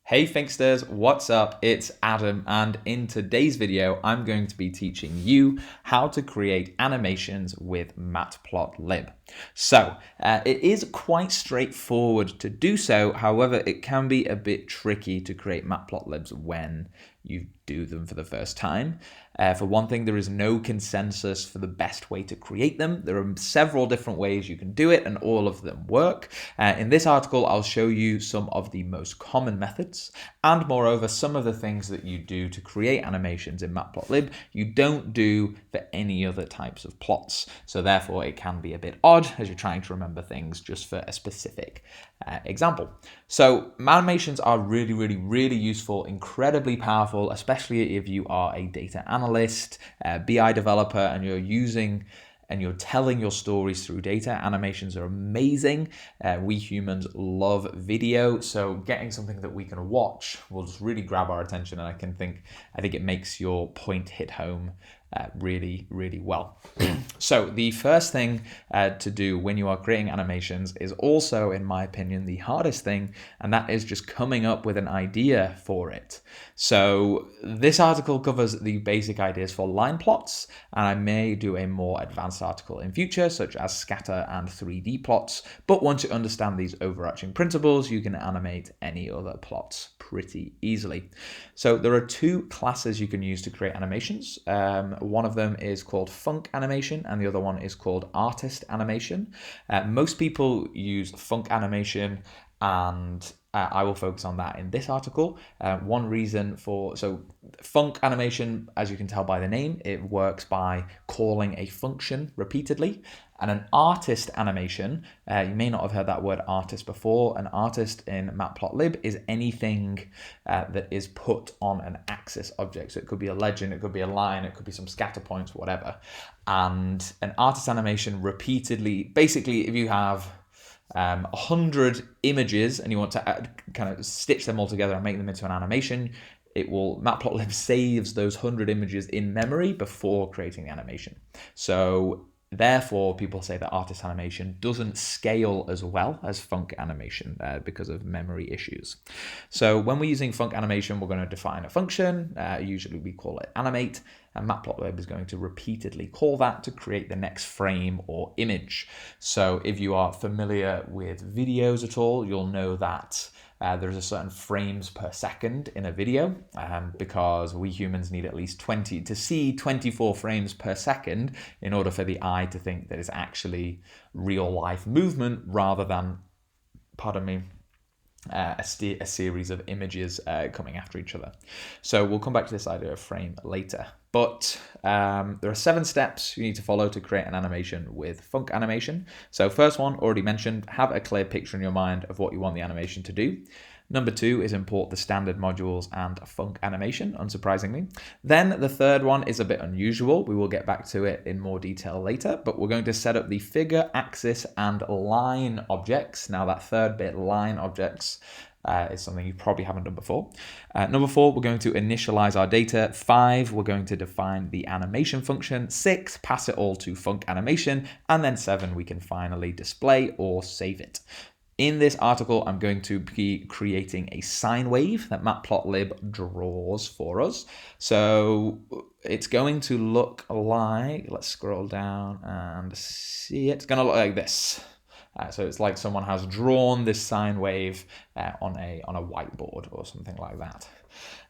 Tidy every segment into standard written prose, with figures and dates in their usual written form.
Hey Thinksters, what's up? It's Adam, and in today's video, I'm going to be teaching you how to create animations with Matplotlib. So, it is quite straightforward to do so, however, it can be a bit tricky to create Matplotlibs when you do them for the first time. For one thing, there is no consensus for the best way to create them. There are several different ways you can do it, and all of them work. In this article, I'll show you some of the most common methods, and moreover, some of the things that you do to create animations in Matplotlib you don't do for any other types of plots. So therefore, it can be a bit odd as you're trying to remember things just for a specific example. So animations are really useful, incredibly powerful, especially if you are a data analyst, BI developer, and you're telling your stories through data. Animations are amazing. We humans love video, so getting something that we can watch will just really grab our attention, and I think it makes your point hit home really well. So the first thing to do when you are creating animations is also, in my opinion, the hardest thing, and that is just coming up with an idea for it. So this article covers the basic ideas for line plots, and I may do a more advanced article in future, such as scatter and 3D plots, but once you understand these overarching principles, you can animate any other plots pretty easily. So there are two classes you can use to create animations. One of them is called Func Animation, and the other one is called Artist Animation. Most people use Func Animation, and I will focus on that in this article. One reason so Func Animation, as you can tell by the name, it works by calling a function repeatedly. And an artist animation, you may not have heard that word artist before. An artist in Matplotlib is anything that is put on an axis object. So it could be a legend, it could be a line, it could be some scatter points, whatever. And an artist animation repeatedly, basically if you have 100 images and you want to kind of stitch them all together and make them into an animation, Matplotlib saves those 100 images in memory before creating the animation. So therefore, people say that artist animation doesn't scale as well as Func Animation because of memory issues. So when we're using Func Animation, we're going to define a function. Usually we call it Animate, and Matplotlib is going to repeatedly call that to create the next frame or image. So if you are familiar with videos at all, you'll know that there's a certain frames per second in a video because we humans need at least 24 frames per second in order for the eye to think that it's actually real life movement rather than, a series of images coming after each other. So we'll come back to this idea of frame later. But there are 7 steps you need to follow to create an animation with Func Animation. So first one, already mentioned, have a clear picture in your mind of what you want the animation to do. Number 2 is import the standard modules and Func Animation, unsurprisingly. Then the third one is a bit unusual. We will get back to it in more detail later, but we're going to set up the figure, axis, and line objects. Now that third bit, line objects, is something you probably haven't done before. Number 4, we're going to initialize our data. 5, we're going to define the animation function. 6, pass it all to Func Animation. And then 7, we can finally display or save it. In this article, I'm going to be creating a sine wave that Matplotlib draws for us. So it's going to look like, let's scroll down and see it. It's going to look like this. So it's like someone has drawn this sine wave on a whiteboard or something like that.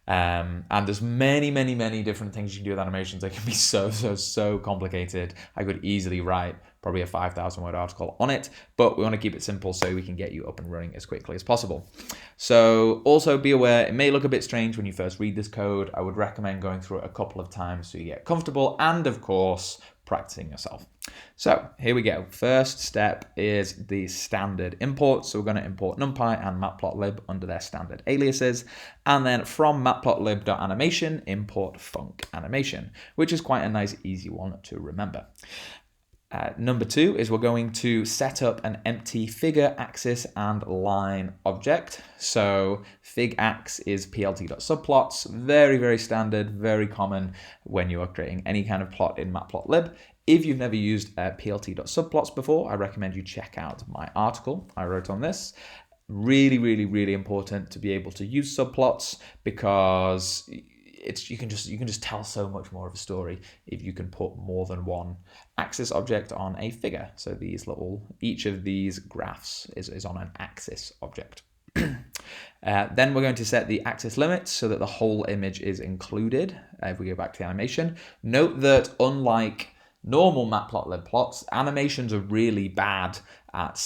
And there's many different things you can do with animations. They can be so complicated. I could easily write probably a 5,000 word article on it, but we want to keep it simple so we can get you up and running as quickly as possible. So also be aware, it may look a bit strange when you first read this code. I would recommend going through it a couple of times so you get comfortable, and of course, practicing yourself. So here we go. First step is the standard import. So we're going to import NumPy and Matplotlib under their standard aliases. And then from matplotlib.animation, import Func Animation, which is quite a nice, easy one to remember. Number 2 is we're going to set up an empty figure, axis, and line object. So figax is plt.subplots, very standard, very common when you are creating any kind of plot in Matplotlib. If you've never used plt.subplots before, I recommend you check out my article I wrote on this. really, really, really important to be able to use subplots, because you can just tell so much more of a story if you can put more than one axis object on a figure. So each of these graphs is on an axis object. Then we're going to set the axis limits so that the whole image is included. If we go back to the animation, note that unlike normal Matplotlib plots, animations are really bad at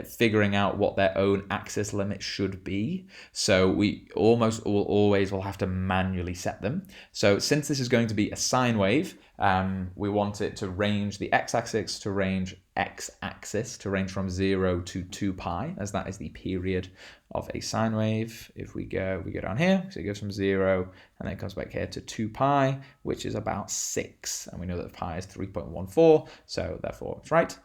figuring out what their own axis limit should be. So we almost always will have to manually set them. So since this is going to be a sine wave, we want it to range the x-axis to range from 0 to 2 pi, as that is the period of a sine wave. If we go down here, so it goes from 0 and then it comes back here to 2 pi, which is about 6. And we know that pi is 3.14, so therefore it's right.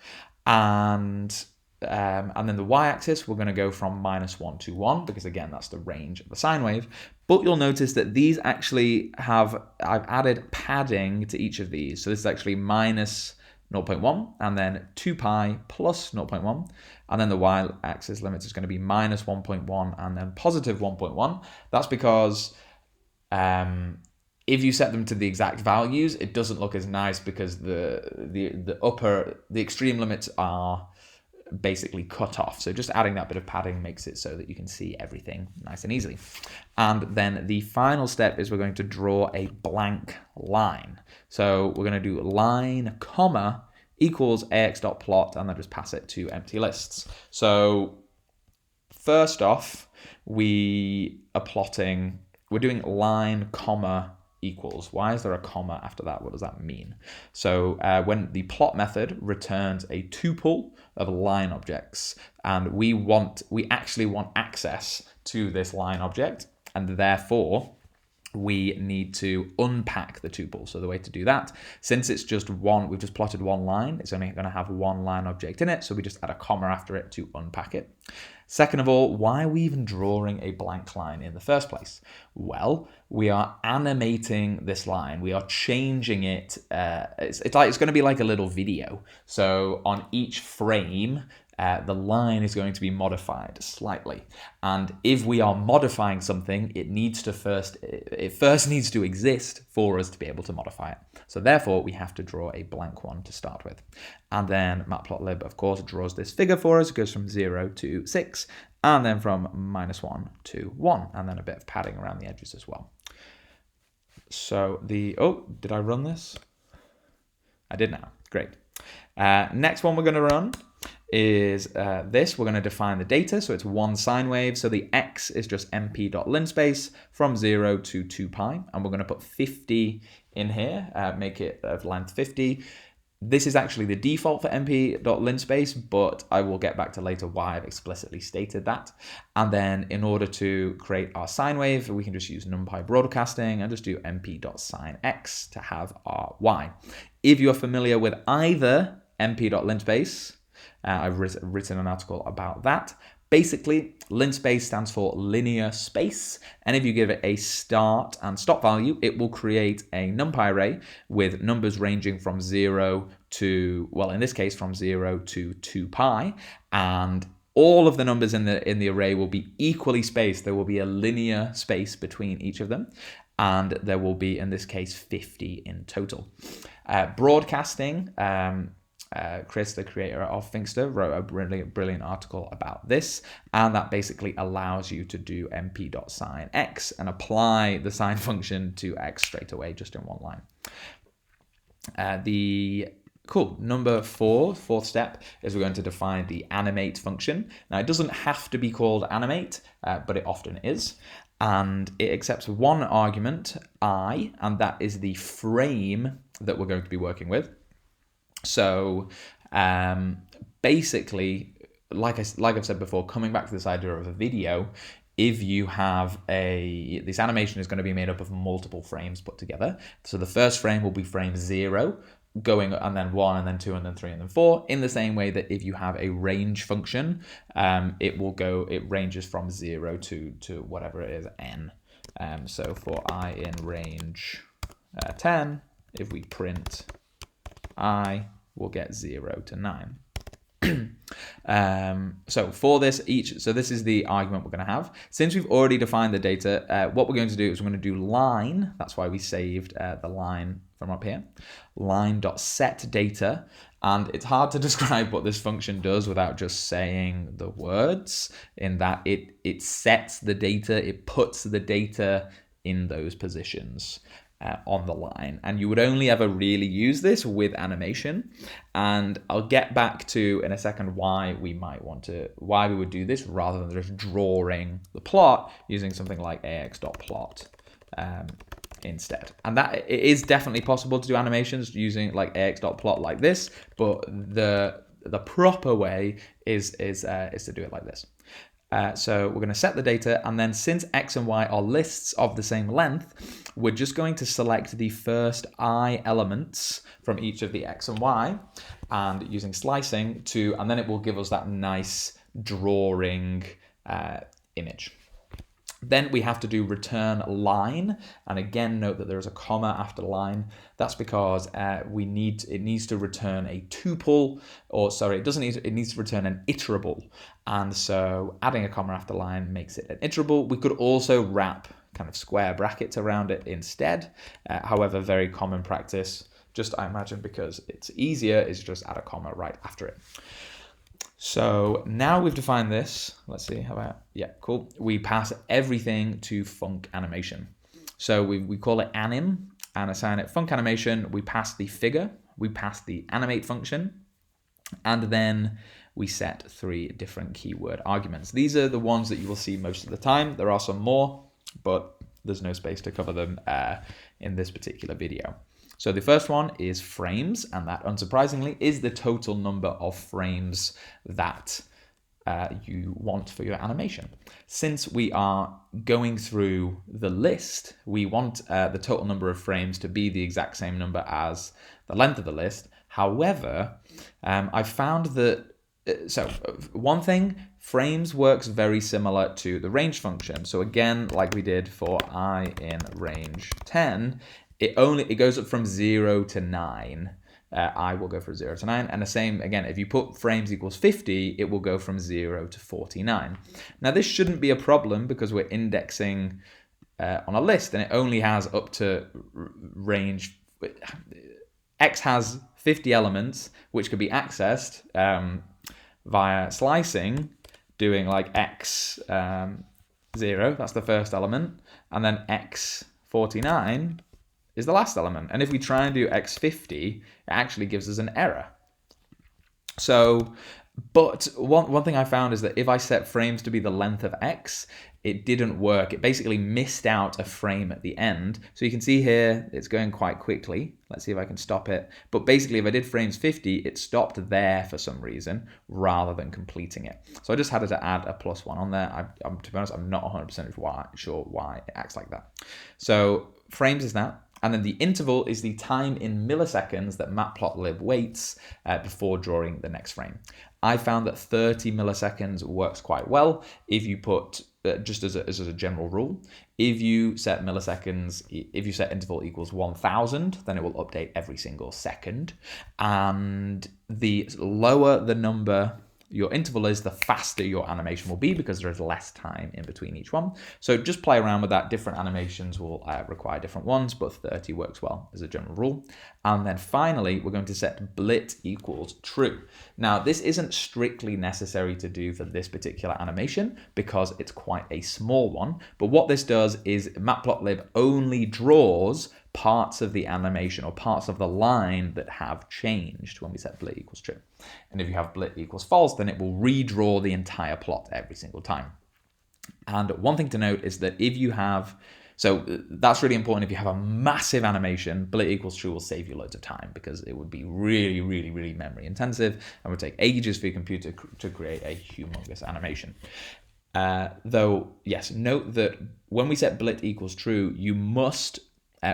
And then the y-axis, we're going to go from -1 to 1, because again, that's the range of the sine wave. But you'll notice that these actually I've added padding to each of these. So this is actually minus 0.1, and then 2 pi plus 0.1, and then the y-axis limit is going to be minus 1.1 and then positive 1.1. That's because if you set them to the exact values, it doesn't look as nice, because the extreme limits are basically cut off. So just adding that bit of padding makes it so that you can see everything nice and easily. And then the final step is we're going to draw a blank line. So we're going to do line comma equals ax.plot, and then just pass it to empty lists. So first off, we're doing line comma equals. Why is there a comma after that? What does that mean? So when the plot method returns a tuple of line objects, and we actually want access to this line object, and therefore we need to unpack the tuple. So the way to do that, since it's just one, we've just plotted one line, it's only going to have one line object in it, so we just add a comma after it to unpack it. Second of all, why are we even drawing a blank line in the first place? Well, we are animating this line. We are changing it. It's going to be like a little video. So on each frame, the line is going to be modified slightly. And if we are modifying something, it first needs to exist for us to be able to modify it. So therefore, we have to draw a blank one to start with. And then Matplotlib, of course, draws this figure for us. It goes from 0 to 6, and then from -1 to 1, and then a bit of padding around the edges as well. So did I run this? I did now. Great. Next one we're going to run is this. We're going to define the data. So it's one sine wave. So the x is just mp.linspace from 0 to 2 pi. And we're going to put 50 in here, make it of length 50. This is actually the default for mp.linspace, but I will get back to later why I've explicitly stated that. And then in order to create our sine wave, we can just use NumPy broadcasting and just do mp.sinex to have our y. If you're familiar with either mp.linspace, I've written an article about that. Basically, linspace stands for linear space, and if you give it a start and stop value, it will create a NumPy array with numbers ranging from 0 to, well, in this case, from 0 to 2 pi, and all of the numbers in the array will be equally spaced. There will be a linear space between each of them, and there will be, in this case, 50 in total. Broadcasting. Chris, the creator of Thinkster, wrote a brilliant article about this, and that basically allows you to do mp.sinex and apply the sine function to x straight away, just in one line. Number fourth step is we're going to define the animate function. Now, it doesn't have to be called animate, but it often is. And it accepts one argument, I, and that is the frame that we're going to be working with. So basically, like I've said before, coming back to this idea of a video, if you have this animation is going to be made up of multiple frames put together. So the first frame will be frame 0, going, and then 1, and then 2, and then 3, and then 4. In the same way that if you have a range function, it ranges from 0 to whatever it is, n. So for I in range 10, if we print I, we'll get 0 to 9. So for this, this is the argument we're going to have. Since we've already defined the data, what we're going to do is we're going to do line. That's why we saved the line from up here. Line.setData. And it's hard to describe what this function does without just saying the words, in that it sets the data, it puts the data in those positions on the line. And you would only ever really use this with animation. And I'll get back to in a second why we would do this rather than just drawing the plot using something like ax.plot. Instead. And that it is definitely possible to do animations using like ax.plot like this, but the proper way is to do it like this. So we're going to set the data, and then since x and y are lists of the same length, we're just going to select the first I elements from each of the x and y, and using slicing and then it will give us that nice drawing image. Then we have to do return line, and again note that there is a comma after line. That's because it needs to return a tuple, it needs to return an iterable, and so adding a comma after line makes it an iterable. We could also wrap kind of square brackets around it instead. However, very common practice, just I imagine because it's easier, is just add a comma right after it. So now we've defined this. Let's see, how about, yeah, cool. We pass everything to func animation. So we call it anim and assign it func animation. We pass the figure, we pass the animate function, and then we set 3 different keyword arguments. These are the ones that you will see most of the time. There are some more, but there's no space to cover them in this particular video. So the first one is frames, and that, unsurprisingly, is the total number of frames that you want for your animation. Since we are going through the list, we want the total number of frames to be the exact same number as the length of the list. However, I found that, one thing, frames works very similar to the range function. So again, like we did for I in range 10, it goes up from 0 to 9. I will go from 0 to 9. And the same, again, if you put frames equals 50, it will go from 0 to 49. Now, this shouldn't be a problem because we're indexing on a list, and it only has up to range. X has 50 elements, which could be accessed via slicing, doing like X 0, that's the first element, and then X 49 is the last element. And if we try and do x50, it actually gives us an error. So, but one thing I found is that if I set frames to be the length of x, it didn't work. It basically missed out a frame at the end. So you can see here, it's going quite quickly. Let's see if I can stop it. But basically, if I did frames 50, it stopped there for some reason, rather than completing it. So I just had to add a +1 on there. To be honest, I'm not 100% sure why it acts like that. So frames is that. And then the interval is the time in milliseconds that Matplotlib waits before drawing the next frame. I found that 30 milliseconds works quite well if you put, just as a general rule, if you set interval equals 1000, then it will update every single second. And the lower the number your interval is, the faster your animation will be because there is less time in between each one. So just play around with that. Different animations will require different ones, but 30 works well as a general rule. And then finally, we're going to set blit equals true. Now, this isn't strictly necessary to do for this particular animation because it's quite a small one. But what this does is Matplotlib only draws parts of the animation or parts of the line that have changed when we set blit equals true. And if you have blit equals false, then it will redraw the entire plot every single time. And one thing to note is that if you have, so that's really important, if you have a massive animation, blit equals true will save you loads of time because it would be really, really, really memory intensive and would take ages for your computer to create a humongous animation. Though, yes, note that when we set blit equals true, you must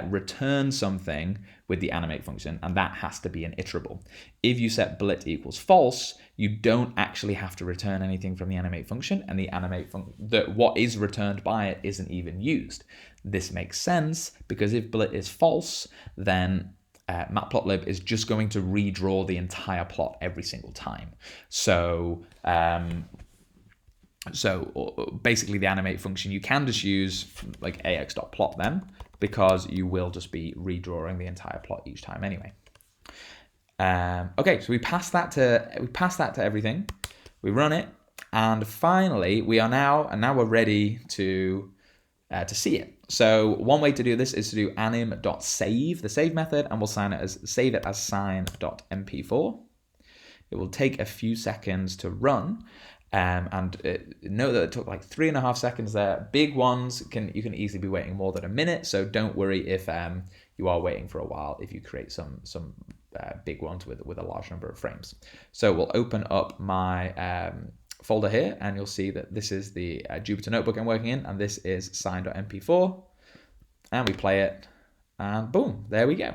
return something with the animate function, and that has to be an iterable. If you set blit equals false, you don't actually have to return anything from the animate function, and the animate what is returned by it isn't even used. This makes sense because if blit is false, then Matplotlib is just going to redraw the entire plot every single time. So basically the animate function, you can just use like ax.plot them, because you will just be redrawing the entire plot each time anyway. Okay, so we pass that to everything. We run it, and finally we are now we're ready to see it. So one way to do this is to do anim.save, the save method, and we'll save it as sign.mp4. It will take a few seconds to run. And note that it took like 3.5 seconds there. Big ones you can easily be waiting more than a minute, so don't worry if you are waiting for a while if you create some big ones with a large number of frames. So we'll open up my folder here, and you'll see that this is the Jupyter notebook I'm working in, and this is sign.mp4, and we play it, and boom, there we go.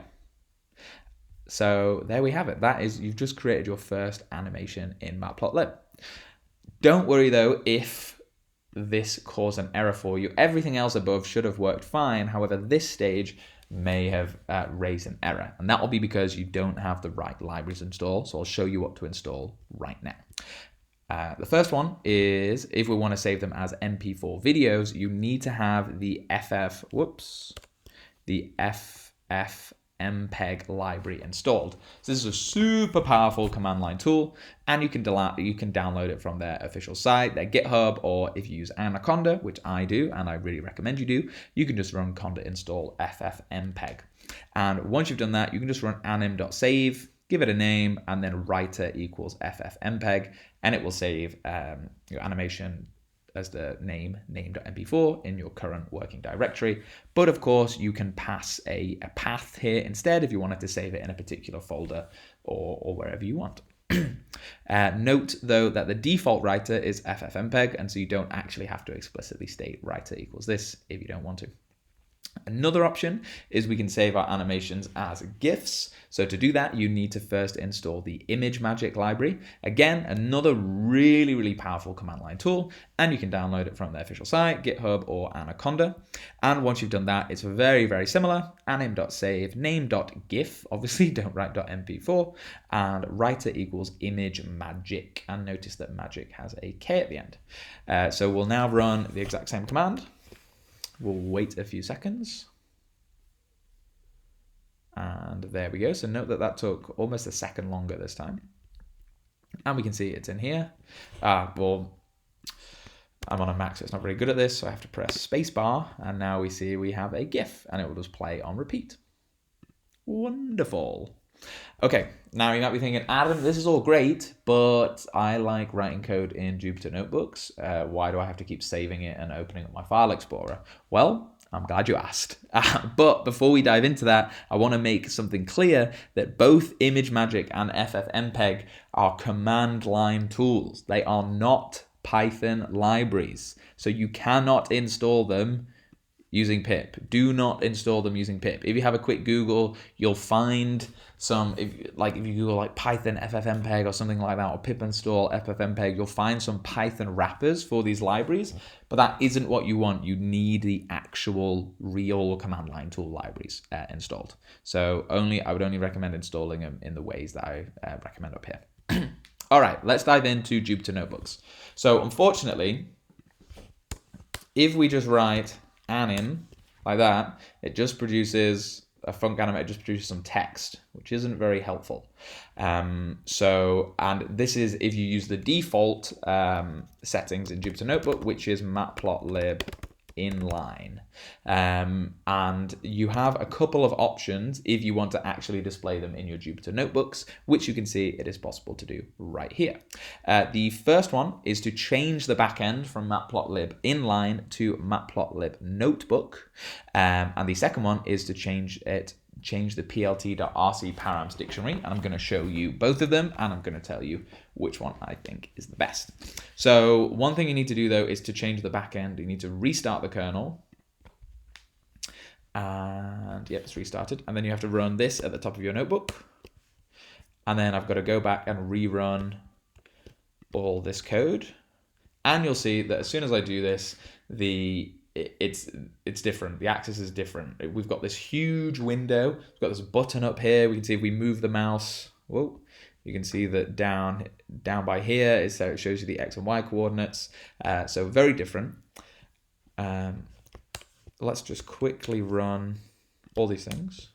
So there we have it. That is, you've just created your first animation in Matplotlib. Don't worry though if this caused an error for you. Everything else above should have worked fine. However, this stage may have raised an error, and that will be because you don't have the right libraries installed. So I'll show you what to install right now. The first one is, if we want to save them as MP4 videos, you need to have the FFmpeg library installed. So this is a super powerful command line tool, and you can download it from their official site, their GitHub, or if you use Anaconda, which I do, and I really recommend you do, you can just run conda install ffmpeg. And once you've done that, you can just run anim.save, give it a name, and then writer equals ffmpeg, and it will save your animation as the name.mp4 in your current working directory. But of course, you can pass a path here instead if you wanted to save it in a particular folder or wherever you want. Note though that the default writer is ffmpeg, and so you don't actually have to explicitly state writer equals this if you don't want to. Another option is we can save our animations as GIFs. So to do that, you need to first install the ImageMagick library. Again, another really, really powerful command line tool, and you can download it from their official site, GitHub or Anaconda. And once you've done that, it's very, very similar. Anim.save, name.gif, obviously don't write .mp4, and writer equals ImageMagick. And notice that magic has a K at the end. So we'll now run the exact same command. We'll wait a few seconds. And there we go. So note that that took almost a second longer this time. And we can see it's in here. Well, I'm on a Mac, so it's not very good at this. So I have to press spacebar. And now we see we have a GIF, and it will just play on repeat. Wonderful. Okay, now you might be thinking, Adam, this is all great, but I like writing code in Jupyter Notebooks. Why do I have to keep saving it and opening up my file explorer? Well, I'm glad you asked. But before we dive into that, I want to make something clear that both ImageMagick and ffmpeg are command line tools. They are not Python libraries. So you cannot install them using pip. Do not install them using pip. If you have a quick Google, you'll find some, if you Google like Python ffmpeg or something like that, or pip install ffmpeg, you'll find some Python wrappers for these libraries, but that isn't what you want. You need the actual real command line tool libraries installed. So I would only recommend installing them in the ways that I recommend up here. All right, let's dive into Jupyter Notebooks. So unfortunately, if we just write anim like that, it just produces a func animate, it just produces some text, which isn't very helpful. And this is if you use the default settings in Jupyter Notebook, which is Matplotlib inline. And you have a couple of options if you want to actually display them in your Jupyter Notebooks, which you can see it is possible to do right here. The first one is to change the backend from Matplotlib inline to Matplotlib notebook. And the second one is to change the plt.rc params dictionary, and I'm going to show you both of them, and I'm going to tell you which one I think is the best. So one thing you need to do though is to change the backend. You need to restart the kernel, and yep, it's restarted, and then you have to run this at the top of your notebook, and then I've got to go back and rerun all this code, and you'll see that as soon as I do this, the it's different. The axis is different. We've got this huge window. We've got this button up here. We can see if we move the mouse. Whoa. You can see that down by here is so it shows you the X and Y coordinates. So very different. Let's just quickly run all these things.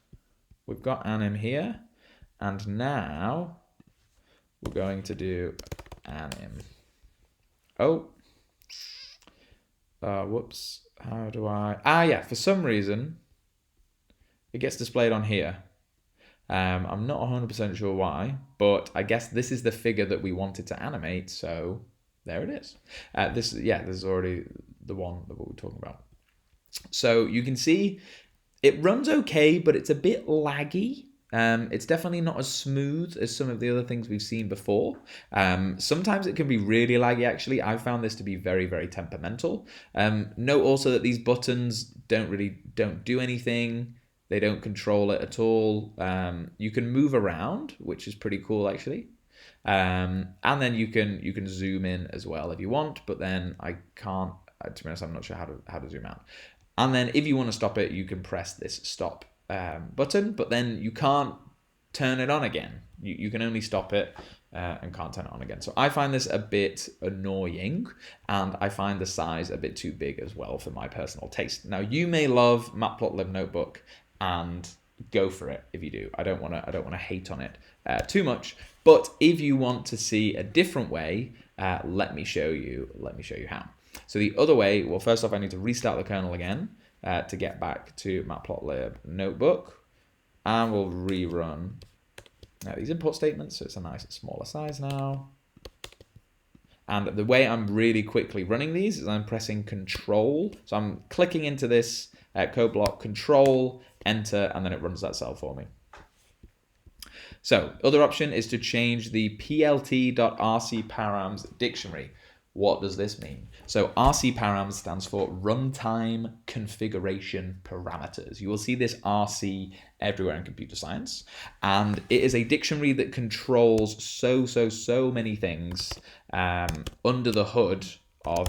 We've got anim here, and now we're going to do anim. Oh, whoops. How do I? Yeah, for some reason, it gets displayed on here. I'm not 100% sure why, but I guess this is the figure that we wanted to animate, so there it is. This is already the one that we're talking about. So you can see it runs okay, but it's a bit laggy. It's definitely not as smooth as some of the other things we've seen before. Sometimes it can be really laggy, actually. I found this to be very, very temperamental. Note also that these buttons don't do anything. They don't control it at all. You can move around, which is pretty cool, actually. And then you can zoom in as well if you want, but then I can't, to be honest, I'm not sure how to zoom out. And then if you want to stop it, you can press this stop button, but then you can't turn it on again. You can only stop it and can't turn it on again. So I find this a bit annoying, and I find the size a bit too big as well for my personal taste. Now, you may love Matplotlib Notebook, and go for it if you do. I don't want to hate on it too much, but if you want to see a different way, let me show you how. So the other way, well, first off, I need to restart the kernel again to get back to Matplotlib Notebook, and we'll rerun these import statements, so it's a nice smaller size now. And the way I'm really quickly running these is I'm pressing Control. So I'm clicking into this code block, Control, Enter, and then it runs that cell for me. So other option is to change the plt.rc params dictionary. What does this mean? So RC params stands for Runtime Configuration Parameters. You will see this RC everywhere in computer science, and it is a dictionary that controls so many things under the hood of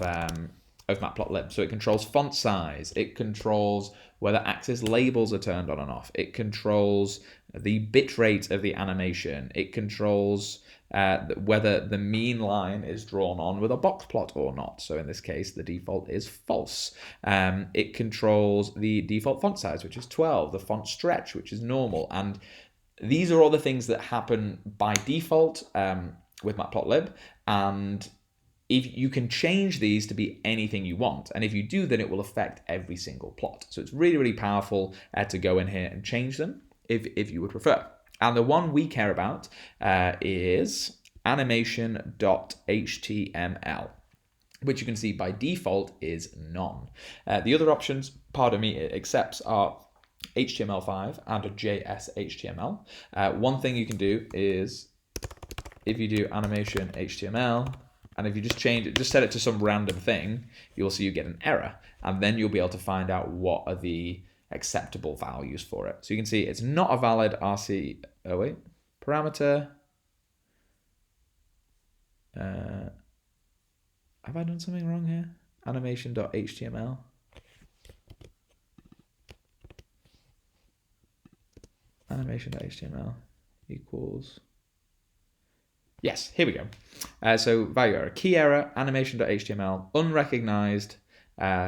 Matplotlib. So it controls font size, it controls whether axis labels are turned on and off, it controls the bit rate of the animation, it controls whether the mean line is drawn on with a box plot or not. So in this case, the default is false. It controls the default font size, which is 12, the font stretch, which is normal. And these are all the things that happen by default with Matplotlib. And if you can change these to be anything you want, and if you do, then it will affect every single plot. So it's really, really powerful to go in here and change them if you would prefer. And the one we care about is animation.html, which you can see by default is none. The other options, pardon me, it accepts are HTML5 and a JS HTML. One thing you can do is if you do animation HTML, and if you just change it, just set it to some random thing, you'll see you get an error. And then you'll be able to find out what are the acceptable values for it. So you can see it's not a valid RC, parameter. Have I done something wrong here? Animation.html. Animation.html equals. Yes, here we go. So value error, key error, animation.html, unrecognized,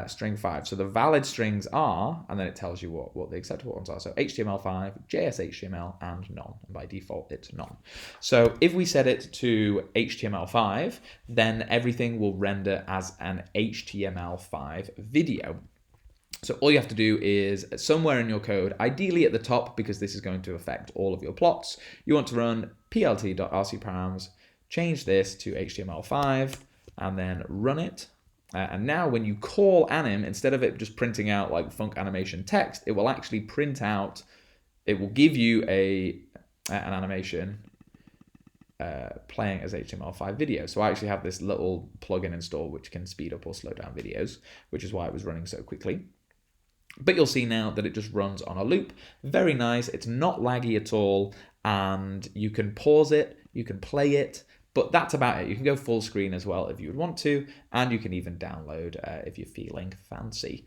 string 5. So the valid strings are, and then it tells you what the acceptable ones are. So HTML5, JS HTML, and none. And by default, it's none. So if we set it to HTML5, then everything will render as an HTML5 video. So all you have to do is somewhere in your code, ideally at the top, because this is going to affect all of your plots, you want to run plt.rcparams, change this to HTML5, and then run it. And now when you call anim, instead of it just printing out like func animation text, it will actually print out, it will give you an animation playing as HTML5 video. So I actually have this little plugin installed which can speed up or slow down videos, which is why it was running so quickly. But you'll see now that it just runs on a loop. Very nice. It's not laggy at all. And you can pause it, you can play it, But that's about it. You can go full screen as well if you would want to, and you can even download if you're feeling fancy.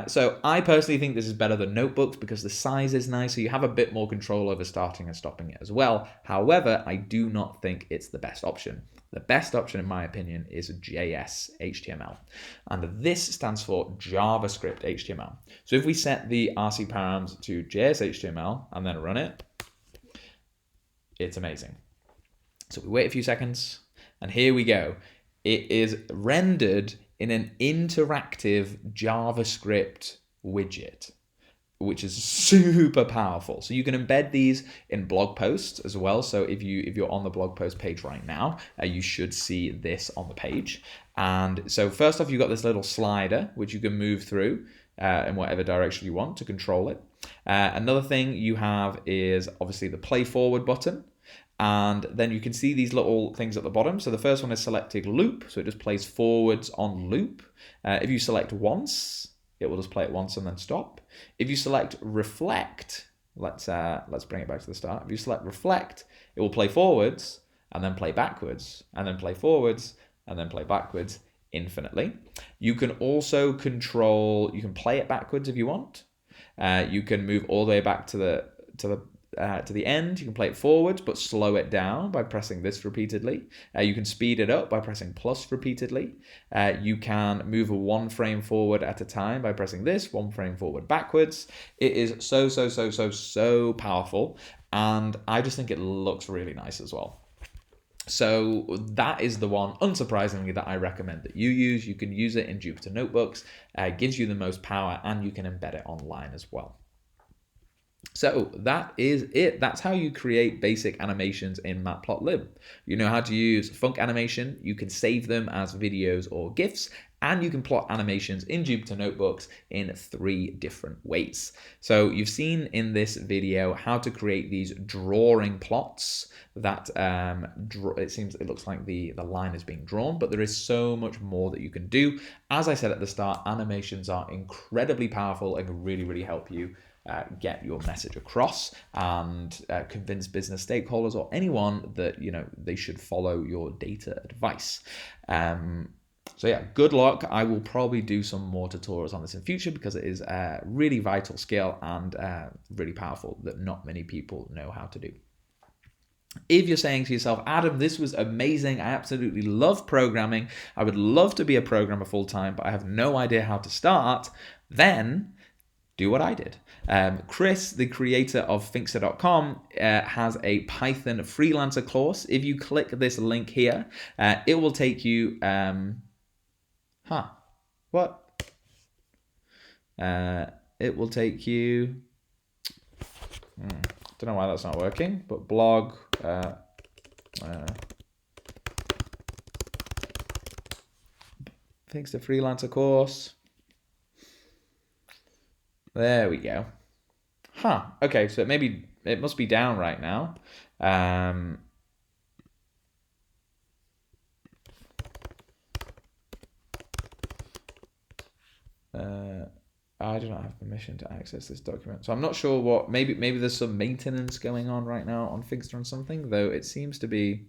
So I personally think this is better than notebooks because the size is nice, so you have a bit more control over starting and stopping it as well. However, I do not think it's the best option. The best option, in my opinion, is JS HTML. And this stands for JavaScript HTML. So if we set the RC params to JS HTML and then run it, it's amazing. So we wait a few seconds, and here we go. It is rendered in an interactive JavaScript widget, which is super powerful. So you can embed these in blog posts as well. So if you're on the blog post page right now, you should see this on the page. And so first off, you've got this little slider, which you can move through in whatever direction you want to control it. Another thing you have is obviously the play forward button. And then you can see these little things at the bottom. So the first one is selecting loop. So it just plays forwards on loop. If you select once, it will just play it once and then stop. If you select reflect, let's bring it back to the start. If you select reflect, it will play forwards and then play backwards and then play forwards and then play backwards infinitely. You can also control, you can play it backwards if you want. You can move all the way back to the end. You can play it forwards but slow it down by pressing this repeatedly. You can speed it up by pressing plus repeatedly. You can move one frame forward at a time by pressing this, one frame forward backwards. It is so powerful, and I just think it looks really nice as well. So that is the one, unsurprisingly, that I recommend that you use. You can use it in Jupyter Notebooks. It gives you the most power, and you can embed it online as well. So that is it. That's how you create basic animations in Matplotlib. You know how to use Func animation. You can save them as videos or GIFs, and you can plot animations in Jupyter Notebooks in 3 different ways. So you've seen in this video how to create these drawing plots that it looks like the line is being drawn, but there is so much more that you can do. As I said at the start, animations are incredibly powerful and can really help you get your message across and convince business stakeholders or anyone that they should follow your data advice. So yeah, good luck. I will probably do some more tutorials on this in future because it is a really vital skill and really powerful that not many people know how to do. If you're saying to yourself, Adam, this was amazing, I absolutely love programming, I would love to be a programmer full-time, but I have no idea how to start, then do what I did. Chris, the creator of Thinkster.com, has a Python Freelancer course. If you click this link here, it will take you... it will take you... don't know why that's not working, but blog... Thinkster Freelancer course... There we go. Okay, so it must be down right now. I do not have permission to access this document. So I'm not sure what, maybe there's some maintenance going on right now on Thinkster on something, though it seems to be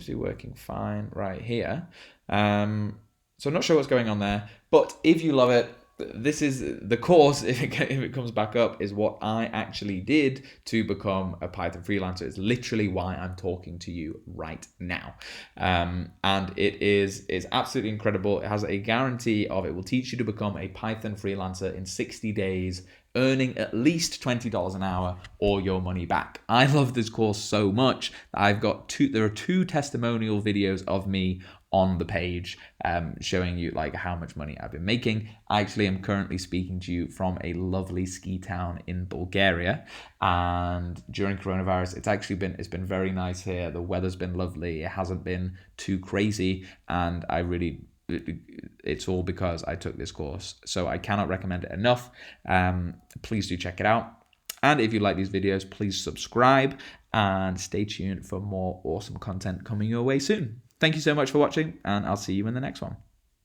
working fine right here. So I'm not sure what's going on there, but if you love it, this is the course, if it comes back up, is what I actually did to become a Python freelancer. It's literally why I'm talking to you right now. And it is absolutely incredible. It has a guarantee of it will teach you to become a Python freelancer in 60 days, earning at least $20 an hour or your money back. I love this course so much. There are 2 testimonial videos of me on the page showing you like how much money I've been making. I actually am currently speaking to you from a lovely ski town in Bulgaria, and during coronavirus it's been very nice here. The weather's been lovely, it hasn't been too crazy, and it's all because I took this course, so I cannot recommend it enough. Please do check it out, and if you like these videos, please subscribe and stay tuned for more awesome content coming your way soon. Thank you so much for watching, and I'll see you in the next one.